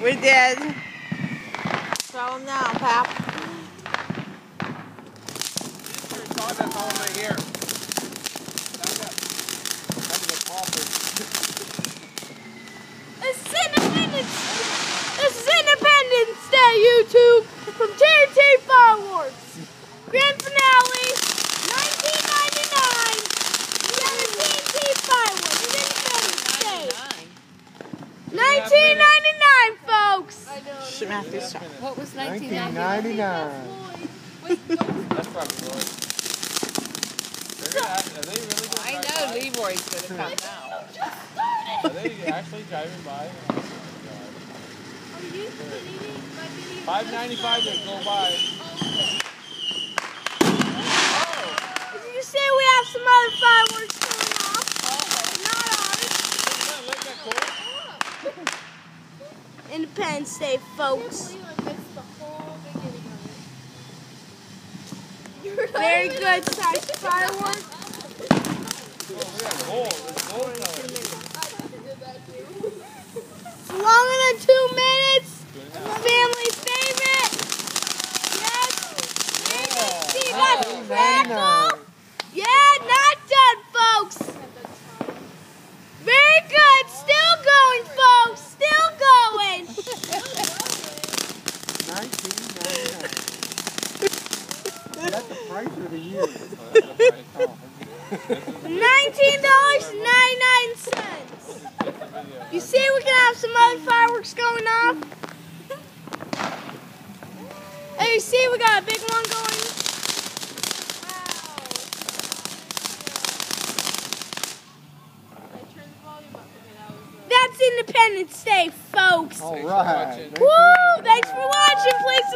We did. Throw them now, pap. This is Independence Day, YouTube, from TNT Fireworks. Grand finale, 1999. We got a TNT Fireworks. Independence Day. 1999, folks. What was 1999? That's probably Lloyd. Are they really going to I know Leroy's going to come now. Are they actually driving by? Oh my God. $5.95 to go by. Did you say we have some other fireworks going off? Not ours. Independence Day, folks. Very good size fireworks. Oh, we got gold. It's gold color. It's longer than 2 minutes. Family favorite. Yes. See that crackle? Yeah, not done, folks. Very good. Still going, folks. Still going. 1999. That's the price of the year. $19.99. You see, we can have some other fireworks going off. Hey, you see, we got a big one going. That's Independence Day, folks. All right. Woo! Thanks for watching. Please